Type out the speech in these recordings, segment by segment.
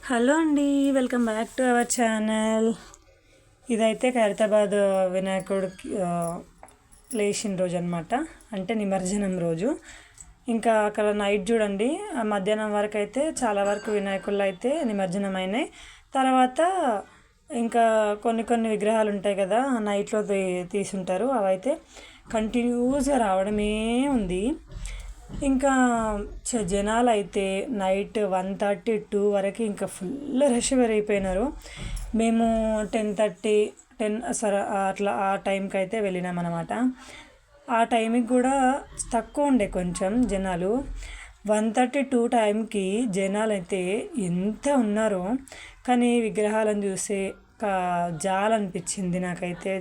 Hello అండి, welcome back to our channel. ఇదైతే ఖైరతాబాద్ వినాయకుడికి లేచిన రోజు అనమాట, అంటే నిమజ్జనం రోజు. ఇంకా అక్కడ నైట్ చూడండి, మధ్యాహ్నం వరకు అయితే చాలా వరకు వినాయకుళ్ళు అయితే నిమజ్జనం అయినాయి. తర్వాత ఇంకా కొన్ని కొన్ని విగ్రహాలు ఉంటాయి కదా, నైట్లో తీసుంటారు, అవైతే కంటిన్యూస్గా రావడమే ఉంది. ఇంకా జనాలు అయితే నైట్ 1:30 2 వరకు ఇంకా ఫుల్ రష్ పెరిగిపోయినారు. మేము 10:30 10 సరే అట్లా ఆ టైంకి అయితే వెళ్ళినాం అనమాట. ఆ టైంకి కూడా తక్కువ ఉండే కొంచెం జనాలు. 1:30 2 టైంకి జనాలు అయితే ఎంత ఉన్నారో, కానీ విగ్రహాలను చూస్తే జాలనిపించింది నాకైతే.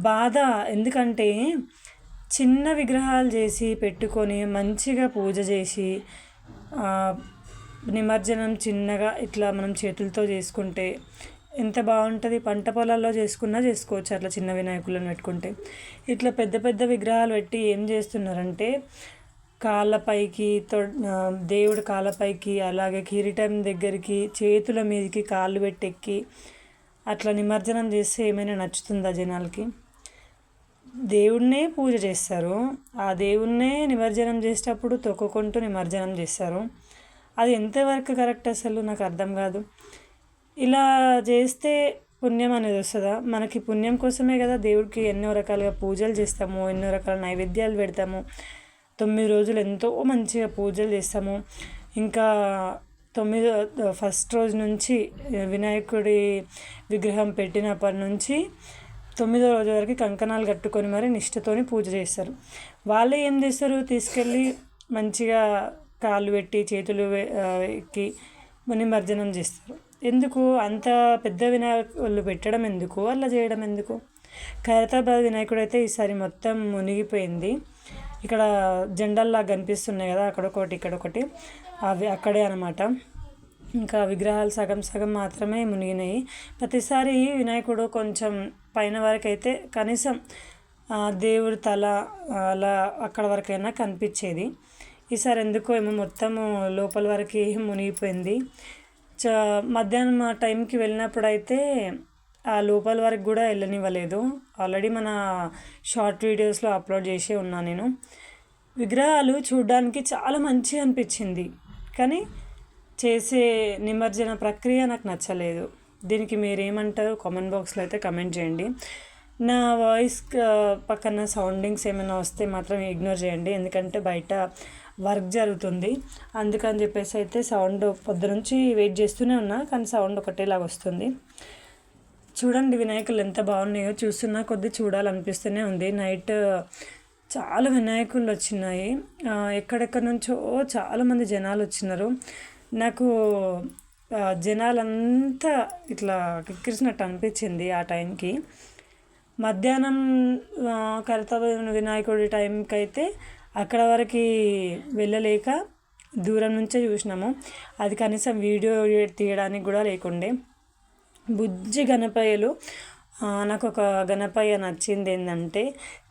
బాధ, ఎందుకంటే చిన్న విగ్రహాలు చేసి పెట్టుకొని మంచిగా పూజ చేసి నిమజ్జనం చిన్నగా ఇట్లా మనం చేతులతో చేసుకుంటే ఎంత బాగుంటుంది. పంట పొలాల్లో చేసుకున్నా చేసుకోవచ్చు అట్లా చిన్న వినాయకులను పెట్టుకుంటే. ఇట్లా పెద్ద పెద్ద విగ్రహాలు పెట్టి ఏం చేస్తున్నారంటే కాళ్ళపైకి దేవుడి కాళ్ళపైకి, అలాగే కిరీటం దగ్గరికి, చేతుల మీదకి కాళ్ళు పెట్టి ఎక్కి అట్లా నిమజ్జనం చేస్తే ఏమైనా నచ్చుతుందా జనాలకి? దేవుడినే పూజ చేస్తారు, ఆ దేవుణ్ణే నిమజ్జనం చేసేటప్పుడు తొక్కుకుంటూ నిమజ్జనం చేస్తారు. అది ఎంతవరకు కరెక్ట్ అసలు నాకు అర్థం కాదు. ఇలా చేస్తే పుణ్యం అనేది వస్తుందా? మనకి పుణ్యం కోసమే కదా దేవుడికి ఎన్నో రకాలుగా పూజలు చేస్తాము, ఎన్నో రకాల నైవేద్యాలు పెడతాము. 9 రోజులు ఎంతో మంచిగా పూజలు చేస్తాము. ఇంకా ఫస్ట్ రోజు నుంచి వినాయకుడి విగ్రహం పెట్టినప్పటి నుంచి 9వ రోజు వరకు కంకణాలు కట్టుకొని మరి నిష్ఠతోని పూజ చేస్తారు. వాళ్ళే ఏం చేస్తారు, తీసుకెళ్ళి మంచిగా కాళ్ళు పెట్టి చేతులు ఎక్కి నిమజ్జనం చేస్తారు. ఎందుకు అంత పెద్ద వినాయకులు పెట్టడం ఎందుకు, అలా చేయడం ఎందుకు? ఖైరతాబాద్ వినాయకుడు అయితే ఈసారి మొత్తం మునిగిపోయింది. ఇక్కడ జెండాల్లా కనిపిస్తున్నాయి కదా, అక్కడొకటి ఇక్కడొకటి, అవి అక్కడే అనమాట. ఇంకా విగ్రహాలు సగం సగం మాత్రమే మునిగినాయి. ప్రతిసారి వినాయకుడు కొంచెం పైన వరకు అయితే కనీసం దేవుడి తల అలా అక్కడ వరకైనా కనిపించేది. ఈసారి ఎందుకో ఏమో మొత్తము లోపల వరకు మునిగిపోయింది. మధ్యాహ్నం ఆ టైంకి వెళ్ళినప్పుడు అయితే ఆ లోపల వరకు కూడా వెళ్ళనివ్వలేదు. ఆల్రెడీ మన షార్ట్ వీడియోస్లో అప్లోడ్ చేసే ఉన్నా నేను. విగ్రహాలు చూడడానికి చాలా మంచిగా అనిపించింది, కానీ చేసే నిమజ్జన ప్రక్రియ నాకు నచ్చలేదు. దీనికి మీరేమంటారు కామెంట్ బాక్స్లో అయితే కమెంట్ చేయండి. నా వాయిస్ పక్కన సౌండింగ్స్ ఏమైనా వస్తే మాత్రం ఇగ్నోర్ చేయండి, ఎందుకంటే బయట వర్క్ జరుగుతుంది. అందుకని చెప్పేసి అయితే సౌండ్ పొద్దునుంచి వెయిట్ చేస్తూనే ఉన్నా, కానీ సౌండ్ ఒకటేలాగా వస్తుంది. చూడండి వినాయకులు ఎంత బాగున్నాయో, చూస్తున్నా కొద్దీ చూడాలనిపిస్తూనే ఉంది. నైట్ చాలా వినాయకులు వచ్చినాయి, ఎక్కడెక్కడి నుంచో చాలామంది జనాలు వచ్చినారు. నాకు జనాలంతా ఇట్లా కిక్కిరిసినట్టు అనిపించింది ఆ టైంకి. మధ్యాహ్నం ఖైరతాబాద్ వినాయకుడి టైంకి అయితే అక్కడ వరకు వెళ్ళలేక దూరం నుంచే చూసినాము. అది కనీసం వీడియో తీయడానికి కూడా లేకుండే. బుజ్జి గణపయ్యలు, నాకు ఒక గణపయ్య నచ్చింది ఏంటంటే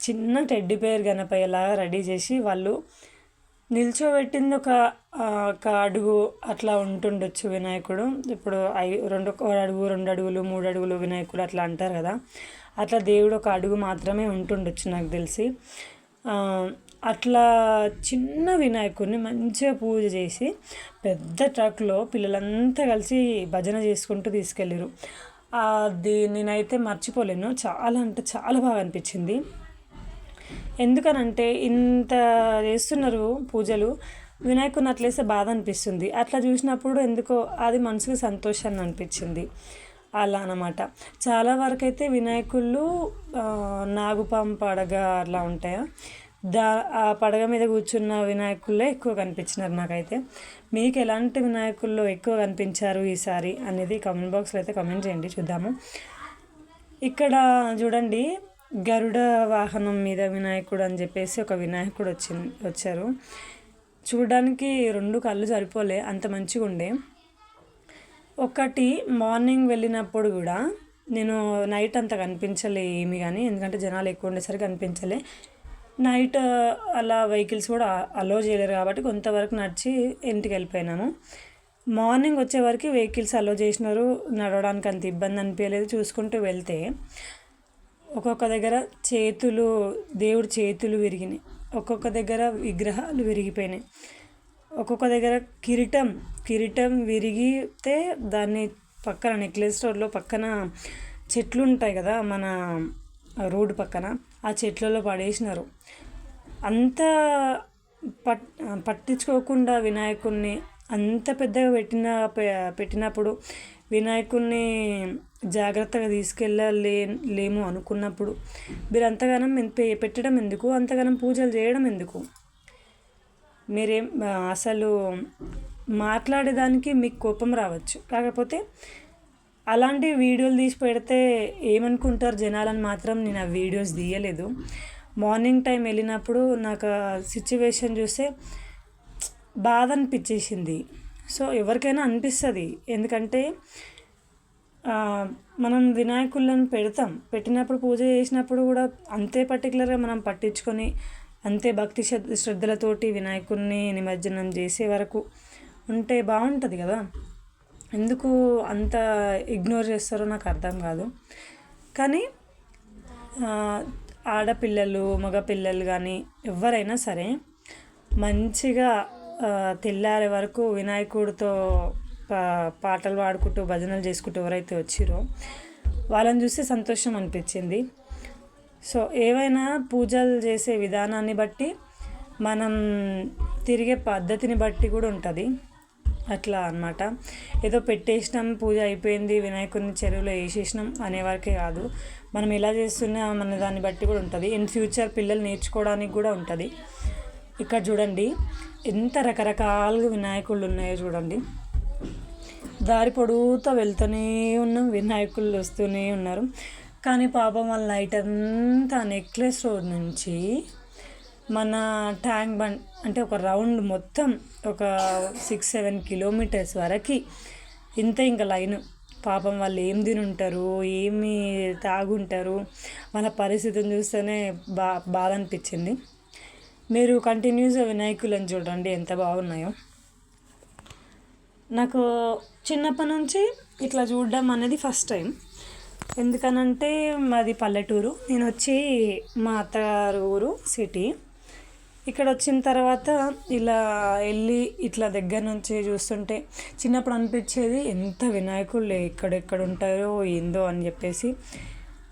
చిన్న టెడ్డీ బేర్ గణపయ్యలాగా రెడీ చేసి వాళ్ళు నిల్చోబెట్టింది ఒక అడుగు అట్లా ఉంటుండొచ్చు వినాయకుడు. ఇప్పుడు 1 అడుగు 2 అడుగులు 3 అడుగులు వినాయకుడు అట్లా అంటారు కదా, అట్లా దేవుడు 1 అడుగు మాత్రమే ఉంటుండొచ్చు నాకు తెలిసి. అట్లా చిన్న వినాయకుడిని మంచిగా పూజ చేసి పెద్ద ట్రక్లో పిల్లలంతా కలిసి భజన చేసుకుంటూ తీసుకెళ్ళారు. అది నేనైతే మర్చిపోలేను, చాలా అంటే చాలా బాగా అనిపించింది. ఎందుకనంటే ఇంత చేస్తున్నారు పూజలు, వినాయకుడిని అట్లేస్తే బాధ అనిపిస్తుంది. అట్లా చూసినప్పుడు ఎందుకో అది మనసుకు సంతోషాన్ని అనిపించింది. అలా అన్నమాట. చాలా వరకు అయితే వినాయకుళ్ళు నాగుపాము పడగ అట్లా ఉంటాయా, ఆ పడగ మీద కూర్చున్న వినాయకుళ్ళే ఎక్కువ కనిపించినారు నాకైతే. మీకు ఎలాంటి వినాయకుల్లో ఎక్కువ కనిపించారు ఈసారి అనేది కామెంట్ బాక్స్లో అయితే కామెంట్ చేయండి, చూద్దాము. ఇక్కడ చూడండి, గరుడ వాహనం మీద వినాయకుడు అని చెప్పేసి ఒక వినాయకుడు వచ్చారు. చూడడానికి 2 కళ్ళు సరిపోలే, అంత మంచిగా ఉండే. ఒకటి మార్నింగ్ వెళ్ళినప్పుడు కూడా నేను నైట్ అంత కనిపించలే ఏమి, కానీ ఎందుకంటే జనాలు ఎక్కువ ఉండేసరికి కనిపించలే. నైట్ అలా వెహికల్స్ కూడా అలో చేయలేరు కాబట్టి కొంతవరకు నడిచి ఇంటికి వెళ్ళిపోయినాము. మార్నింగ్ వచ్చేవరకు వెహికల్స్ అలో చేసినారు, నడవడానికి అంత ఇబ్బంది అనిపించలేదు. చూసుకుంటూ వెళ్తే ఒక్కొక్క దగ్గర దేవుడి చేతులు విరిగినాయి, ఒక్కొక్క దగ్గర విగ్రహాలు విరిగిపోయినాయి, ఒక్కొక్క దగ్గర కిరీటం విరిగితే దాన్ని పక్కన నెక్లెస్ స్టోర్లో పక్కన చెట్లు ఉంటాయి కదా మన రోడ్డు పక్కన, ఆ చెట్లలో పడేసినారు. అంత పట్టించుకోకుండా వినాయకుడిని అంత పెద్దగా పెట్టినప్పుడు వినాయకుడిని జాగ్రత్తగా లేము అనుకున్నప్పుడు మీరు అంతగానం పెట్టడం ఎందుకు, అంతగానం పూజలు చేయడం ఎందుకు? మీరేం అసలు మాట్లాడేదానికి మీకు కోపం రావచ్చు, కాకపోతే అలాంటి వీడియోలు తీసి పెడితే ఏమనుకుంటారు జనాలని మాత్రం నేను ఆ వీడియోస్ తీయలేదు. మార్నింగ్ టైం వెళ్ళినప్పుడు నాకు సిచ్యువేషన్ చూస్తే బాధ అనిపించేసింది. సో ఎవరికైనా అనిపిస్తుంది, ఎందుకంటే మనం వినాయకులను పెట్టినప్పుడు పూజ చేసినప్పుడు కూడా అంతే పర్టికులర్గా మనం పట్టించుకొని అంతే భక్తి శ్రద్ధలతోటి వినాయకుడిని నిమజ్జనం చేసే వరకు ఉంటే బాగుంటుంది కదా. ఎందుకు అంత ఇగ్నోర్ చేస్తారో నాకు అర్థం కాదు. కానీ ఆడపిల్లలు మగపిల్లలు కానీ ఎవరైనా సరే మంచిగా తెల్లారే వరకు వినాయకుడితో పాటలు పాడుకుంటూ భజనలు చేసుకుంటూ ఎవరైతే వచ్చిరో వాళ్ళని చూస్తే సంతోషం అనిపించింది. సో ఏవైనా పూజలు చేసే విధానాన్ని బట్టి మనం తిరిగే పద్ధతిని బట్టి కూడా ఉంటుంది. అట్లా అన్నమాట. ఏదో పెట్టేసినాం, పూజ అయిపోయింది, వినాయకుడిని చెరువులో వేసేసినాం అనేవరకే కాదు, మనం ఎలా చేస్తున్నాం అనే దాన్ని బట్టి కూడా ఉంటుంది. ఇన్ ఫ్యూచర్ పిల్లలు నేర్చుకోవడానికి కూడా ఉంటుంది. ఇక్కడ చూడండి ఎంత రకరకాలుగా వినాయకుళ్ళు ఉన్నాయో చూడండి. దారి పొడుగుతా వెళ్తూనే ఉన్నాం, వినాయకుళ్ళు వస్తూనే ఉన్నారు. కానీ పాపం వాళ్ళ నైట్ అంతా నెక్లెస్ రోడ్ నుంచి మన ట్యాంక్ బండ్ అంటే ఒక రౌండ్ మొత్తం ఒక 6-7 కిలోమీటర్స్ వరకు ఇంతే ఇంకా లైన్. పాపం వాళ్ళు ఏం తినుంటారు, ఏమి తాగుంటారు, వాళ్ళ పరిస్థితిని చూస్తేనే బాధ అనిపించింది. మీరు కంటిన్యూస్గా వినాయకులను చూడండి ఎంత బాగున్నాయో. నాకు చిన్నప్పటి నుంచి ఇట్లా చూడడం అనేది ఫస్ట్ టైం. ఎందుకనంటే మాది పల్లెటూరు, నేను వచ్చి మా అత్తగారు ఊరు సిటీ. ఇక్కడ వచ్చిన తర్వాత ఇలా వెళ్ళి ఇట్లా దగ్గర నుంచి చూస్తుంటే చిన్నప్పుడు అనిపించేది ఎంత వినాయకుళ్ళు ఎక్కడెక్కడ ఉంటారో ఏందో అని చెప్పేసి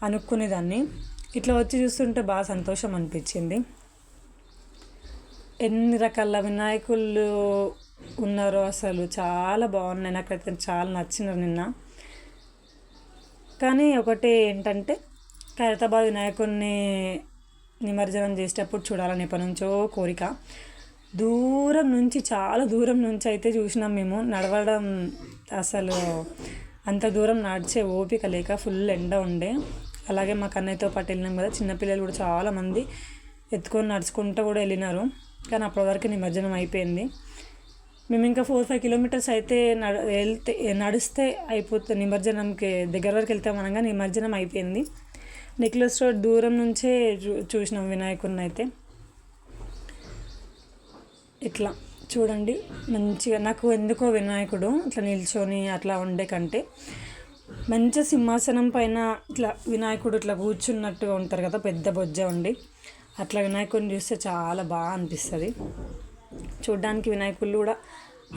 అనుకునేదాన్ని. ఇట్లా వచ్చి చూస్తుంటే బాగా సంతోషం అనిపించింది. ఎన్ని రకాల వినాయకుళ్ళు ఉన్నారో అసలు చాలా బాగున్నాయి, నాకైతే చాలా నచ్చినారు నిన్న. కానీ ఒకటి ఏంటంటే ఖైరతాబాద్ వినాయకుడిని నిమజ్జనం చేసేటప్పుడు చూడాలని ఎప్పటి నుంచో కోరిక. దూరం నుంచి చాలా దూరం నుంచి అయితే చూసినాం మేము. నడవడం అసలు అంత దూరం నడిచే ఓపిక లేక ఫుల్ ఎండ ఉండే. అలాగే మా కన్నయ్యతో పాటు వెళ్ళినాం కదా, చిన్నపిల్లలు కూడా చాలామంది ఎత్తుకొని నడుచుకుంటూ కూడా వెళ్ళినారు. కానీ అప్పటి వరకు నిమజ్జనం అయిపోయింది. మేము ఇంకా 4-5 కిలోమీటర్స్ అయితే నడిస్తే అయిపోతుంది, నిమజ్జనంకి దగ్గర వరకు వెళ్తామనగా నిమజ్జనం అయిపోయింది. నెక్లెస్ రోడ్ దూరం నుంచే చూసినాం వినాయకుడిని అయితే. ఇట్లా చూడండి మంచిగా. నాకు ఎందుకో వినాయకుడు ఇట్లా నిల్చొని అట్లా ఉండే కంటే మంచి సింహాసనం పైన ఇట్లా వినాయకుడు ఇట్లా కూర్చున్నట్టుగా ఉంటారు కదా, పెద్ద బొజ్జ ఉండి అట్లా వినాయకుడిని చూస్తే చాలా బాగా అనిపిస్తుంది. చూడ్డానికి వినాయకుళ్ళు కూడా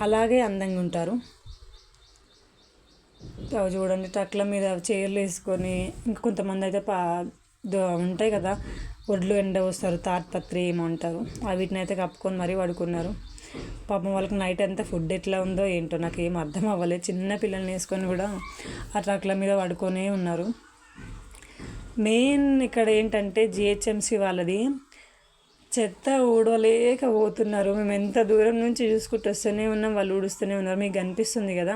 అలాగే అందంగా ఉంటారు. చూడండి ట్రక్ల మీద చైర్లు వేసుకొని, ఇంకా కొంతమంది అయితే ఉంటాయి కదా ఒడ్లు ఎండ వస్తారు, తాట్పత్రి ఏమో అంటారు, వీటిని అయితే కప్పుకొని మరీ పడుకున్నారు. పాపం వాళ్ళకి నైట్ అంతా ఫుడ్ ఎట్లా ఉందో ఏంటో నాకు ఏం అర్థం అవ్వలేదు. చిన్న పిల్లల్ని వేసుకొని కూడా ఆ ట్రక్ల మీద పడుకొనే ఉన్నారు. మెయిన్ ఇక్కడ ఏంటంటే జిహెచ్ఎంసి వాళ్ళది చెత్త ఊడలేకపోతున్నారు. మేము ఎంత దూరం నుంచి చూసుకుంటూ వస్తూనే ఉన్నాం, వాళ్ళు ఊడుస్తూనే ఉన్నారు. మీకు కనిపిస్తుంది కదా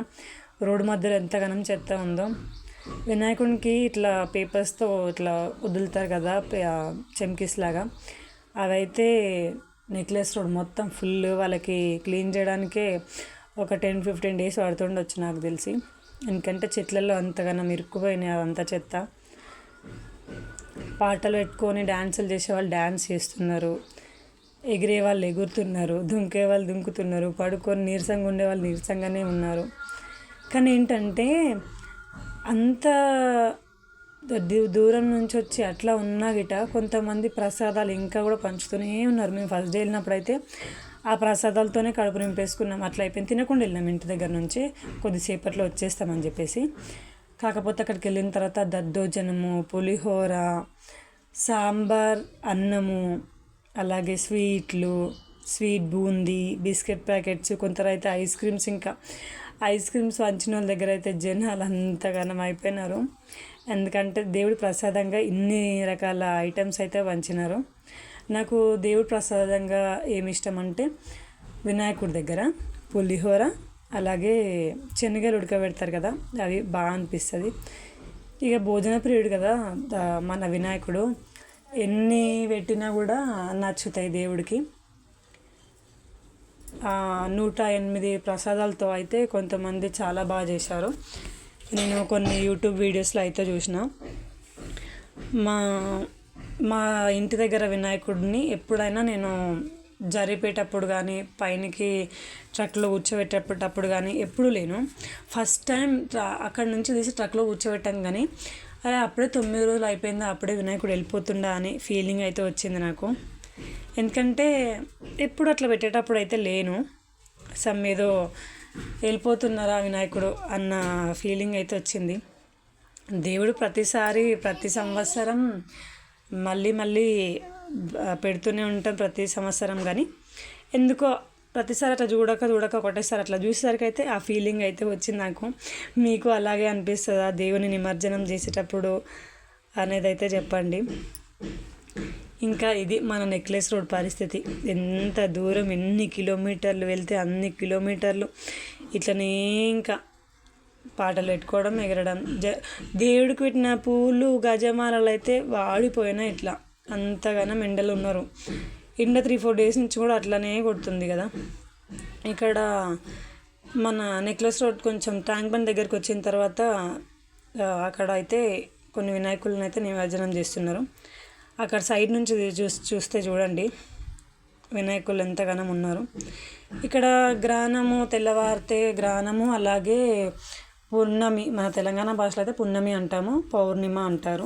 రోడ్డు మధ్యలో ఎంతగానం చెత్త ఉందో. వినాయకునికి ఇట్లా పేపర్స్తో ఇట్లా వదులుతారు కదా చెమ్కీస్ లాగా, అవైతే నెక్లెస్ రోడ్ మొత్తం ఫుల్ వాళ్ళకి క్లీన్ చేయడానికే ఒక 10-15 డేస్ పడుతుండొచ్చు నాకు తెలిసి. ఎందుకంటే చెట్లలో అంతగానం ఇరుక్కుపోయినాయి అదంతా చెత్త. పాటలు పెట్టుకొని డ్యాన్సులు చేసేవాళ్ళు డ్యాన్స్ చేస్తున్నారు. ఎగిరే వాళ్ళు ఎగురుతున్నారు, దుంకే వాళ్ళు దుంకుతున్నారు, పడుకొని నీరసంగా ఉండే వాళ్ళు నీరసంగానే ఉన్నారు. కానీ ఏంటంటే అంత దూరం నుంచి వచ్చి అట్లా ఉన్నా గిట కొంతమంది ప్రసాదాలు ఇంకా కూడా పంచుతూనే ఉన్నారు. మేము ఫస్ట్ డే వెళ్ళినప్పుడు అయితే ఆ ప్రసాదాలతోనే కడుపు నింపేసుకున్నాం. అట్లా అయిపోయింది, తినకుండా వెళ్ళినాం ఇంటి దగ్గర నుంచి, కొద్దిసేపట్లో వచ్చేస్తామని చెప్పేసి. కాకపోతే అక్కడికి వెళ్ళిన తర్వాత దద్దోజనము, పులిహోర, సాంబార్, అన్నము, అలాగే స్వీట్ బూందీ, బిస్కెట్ ప్యాకెట్స్, కొందరు అయితే ఐస్ క్రీమ్స్, ఇంకా ఐస్ క్రీమ్స్ వంచిన వాళ్ళ దగ్గర అయితే జనాలు అంతగానం అయిపోయినారు. ఎందుకంటే దేవుడి ప్రసాదంగా ఇన్ని రకాల ఐటమ్స్ అయితే వంచినారు. నాకు దేవుడి ప్రసాదంగా ఏమి ఇష్టం అంటే వినాయకుడి దగ్గర పులిహోర, అలాగే శనగలు ఉడకబెడతారు కదా, అవి బాగా అనిపిస్తుంది. ఇక భోజన ప్రియుడు కదా మన వినాయకుడు, ఎన్ని పెట్టినా కూడా నచ్చుతాయి దేవుడికి. 108 ప్రసాదాలతో అయితే కొంతమంది చాలా బాగా చేశారు. నేను కొన్ని యూట్యూబ్ వీడియోస్లో అయితే చూసిన. మా మా ఇంటి దగ్గర వినాయకుడిని ఎప్పుడైనా నేను జరిపేటప్పుడు కానీ, పైనకి ట్రక్లో కూర్చోబెట్టేటప్పుడు కానీ ఎప్పుడూ లేను. ఫస్ట్ టైం అక్కడి నుంచి తీసి ట్రక్లో కూర్చోబెట్టాం కానీ అరే అప్పుడే 9 రోజులు అయిపోయిందా, అప్పుడే వినాయకుడు వెళ్ళిపోతుండా అని ఫీలింగ్ అయితే వచ్చింది నాకు. ఎందుకంటే ఎప్పుడు అట్లా పెట్టేటప్పుడు అయితే లేను, ఏదో వెళ్ళిపోతున్నారా వినాయకుడు అన్న ఫీలింగ్ అయితే వచ్చింది. దేవుడు ప్రతి సంవత్సరం మళ్ళీ పెడుతూనే ఉంటాం ప్రతి సంవత్సరం. కానీ ఎందుకో ప్రతిసారి అట్లా చూడక ఒకటేసారి అట్లా చూసేసరికి అయితే ఆ ఫీలింగ్ అయితే వచ్చింది నాకు. మీకు అలాగే అనిపిస్తుందా దేవుని నిమజ్జనం చేసేటప్పుడు అనేది అయితే చెప్పండి. ఇంకా ఇది మన నెక్లెస్ రోడ్ పరిస్థితి. ఎంత దూరం, ఎన్ని కిలోమీటర్లు వెళ్తే అన్ని కిలోమీటర్లు ఇట్లనే ఇంకా పాటలు పెట్టుకోవడం, ఎగరడం. దేవుడికి పెట్టిన పూలు గజమాలలు అయితే వాడిపోయినా ఇట్లా అంతగానం ఎండలు ఉన్నారు. ఎండ 3-4 డేస్ నుంచి కూడా అట్లనే కొడుతుంది కదా. ఇక్కడ మన నెక్లెస్ రోడ్ కొంచెం ట్యాంక్ బండ్ దగ్గరికి వచ్చిన తర్వాత అక్కడ అయితే కొన్ని వినాయకులను అయితే నిమజ్జనం చేస్తున్నారు. అక్కడ సైడ్ నుంచి చూస్తే చూడండి వినాయకులు ఎంతగానం ఉన్నారు. ఇక్కడ గ్రహణము తెల్లవారితే గ్రహణము, అలాగే పూర్ణమి, మన తెలంగాణ భాషలో అయితే పున్నమి అంటాము, పౌర్ణిమ అంటారు.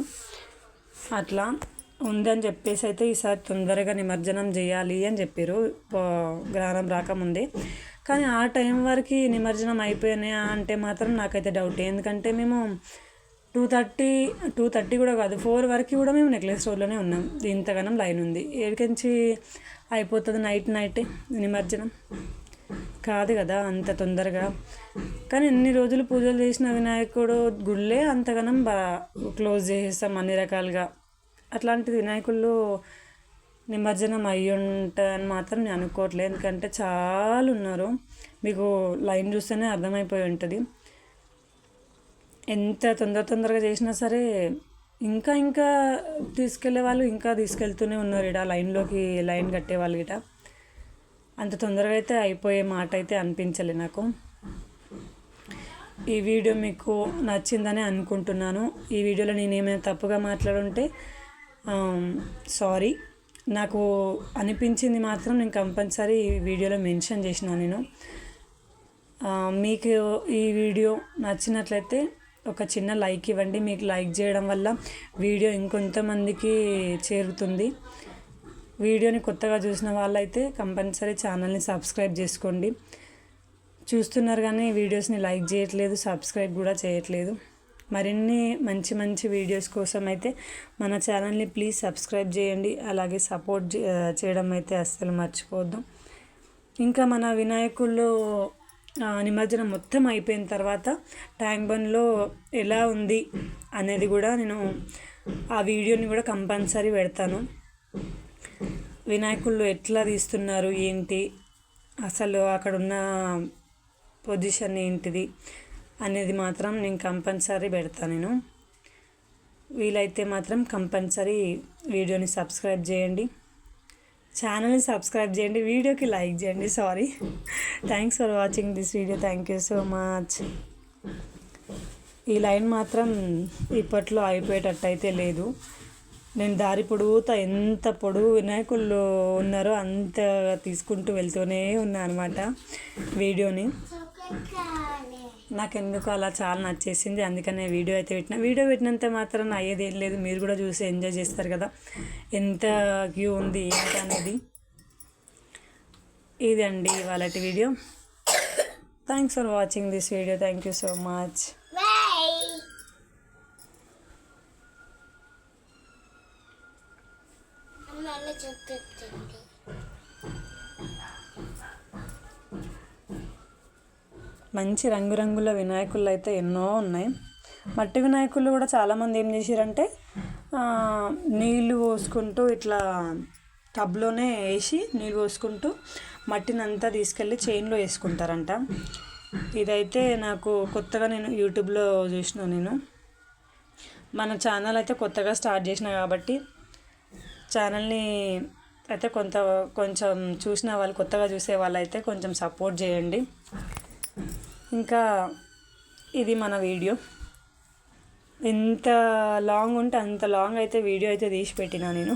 అట్లా ఉందని చెప్పేసి అయితే ఈసారి తొందరగా నిమజ్జనం చేయాలి అని చెప్పారు గ్రహణం రాకముందే. కానీ ఆ టైం వరకు నిమజ్జనం అయిపోయినాయా అంటే మాత్రం నాకైతే డౌట్. ఎందుకంటే మేము 2:30 కూడా కాదు, 4 వరకు కూడా మేము నెక్లెస్ రోడ్లోనే ఉన్నాం. ఇంతగానం లైన్ ఉంది, ఏడికించి అయిపోతుంది నైట్ నిమజ్జనం కాదు కదా అంత తొందరగా. కానీ ఎన్ని రోజులు పూజలు చేసిన వినాయకుడు గుళ్ళే అంతగానం క్లోజ్ చేసేస్తాం అన్ని రకాలుగా. అట్లాంటి వినాయకుళ్ళు నిమజ్జనం అయ్యి ఉంటాయని మాత్రం నేను అనుకోవట్లేదు. ఎందుకంటే చాలా ఉన్నారు, మీకు లైన్ చూస్తేనే అర్థమైపోయి ఉంటుంది. ఎంత తొందరగా చేసినా సరే ఇంకా తీసుకెళ్లే వాళ్ళు ఇంకా తీసుకెళ్తూనే ఉన్నారు. ఇట లైన్ కట్టేవాళ్ళు ఇట. అంత తొందరగా అయితే అయిపోయే మాట అయితే అనిపించలే నాకు. ఈ వీడియో మీకు నచ్చిందని అనుకుంటున్నాను. ఈ వీడియోలో నేను ఏమైనా తప్పుగా మాట్లాడుంటే సారీ. నాకు అనిపించింది మాత్రం నేను కంపల్సరీ ఈ వీడియోలో మెన్షన్ చేసిన. నేను మీకు ఈ వీడియో నచ్చినట్లయితే ఒక చిన్న లైక్ ఇవ్వండి. మీకు లైక్ చేయడం వల్ల వీడియో ఇంకొంతమందికి చేరుతుంది. వీడియోని కొత్తగా చూసిన వాళ్ళైతే కంపల్సరీ ఛానల్ని సబ్స్క్రైబ్ చేసుకోండి. చూస్తున్నారు కానీ వీడియోస్ని లైక్ చేయట్లేదు, సబ్స్క్రైబ్ కూడా చేయట్లేదు. మరిన్ని మంచి వీడియోస్ కోసం అయితే మన ఛానల్ని ప్లీజ్ సబ్స్క్రైబ్ చేయండి. అలాగే సపోర్ట్ చేయడం అయితే అస్సలు మర్చిపోవద్దు. ఇంకా మన వినాయకుల్లో నిమజ్జనం మొత్తం అయిపోయిన తర్వాత ట్యాంక్ బండ్లో ఎలా ఉంది అనేది కూడా నేను ఆ వీడియోని కూడా కంపల్సరీ పెడతాను. వినాయకుళ్ళు ఎట్లా తీస్తున్నారు ఏంటి, అసలు అక్కడ ఉన్న పొజిషన్ ఏంటిది అనేది మాత్రం నేను కంపల్సరీ పెడతాను. నేను వీలైతే మాత్రం కంపల్సరీ వీడియోని సబ్స్క్రైబ్ చేయండి, ఛానల్ని సబ్స్క్రైబ్ చేయండి, వీడియోకి లైక్ చేయండి. Sorry. Thanks for watching this video. Thank you so much. ఈ లైన్ మాత్రం ఇప్పట్లో అయిపోయేటట్టు అయితే లేదు. నేను దారి పొడుగుతా ఎంత పొడుగు వినాయకుళ్ళు ఉన్నారో అంత తీసుకుంటూ వెళ్తూనే ఉన్నా అనమాట వీడియోని. నాకెందుకు అలా చాలా నచ్చేసింది, అందుకనే వీడియో అయితే వీడియో పెట్టినంత మాత్రం అయ్యేది ఏం లేదు, మీరు కూడా చూసి ఎంజాయ్ చేస్తారు కదా ఎంత క్యూ ఉంది ఏంటి అనేది. ఇదండి ఇవాళ video. Thanks for watching this video. Thank you so much. మంచి రంగురంగుల వినాయకులు అయితే ఎన్నో ఉన్నాయి. మట్టి వినాయకులు కూడా చాలామంది ఏం చేశారంటే నీళ్ళు పోసుకుంటూ ఇట్లా టబ్లోనే వేసి నీళ్ళు పోసుకుంటూ మట్టిని అంతా తీసుకెళ్ళి చైన్లో వేసుకుంటారంట. ఇదైతే నాకు కొత్తగా నేను యూట్యూబ్లో చూసిన. నేను మన ఛానల్ అయితే కొత్తగా స్టార్ట్ చేసిన కాబట్టి ఛానల్ని అయితే కొంచెం చూసిన వాళ్ళు, కొత్తగా చూసే వాళ్ళు అయితే కొంచెం సపోర్ట్ చేయండి. ఇంకా ఇది మన వీడియో. ఎంత లాంగ్ ఉంటే అంత లాంగ్ అయితే వీడియో అయితే తీసి పెట్టినా నేను.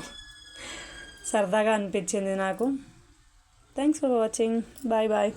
సరదాగా అనిపించింది నాకు. Thanks for watching. Bye bye.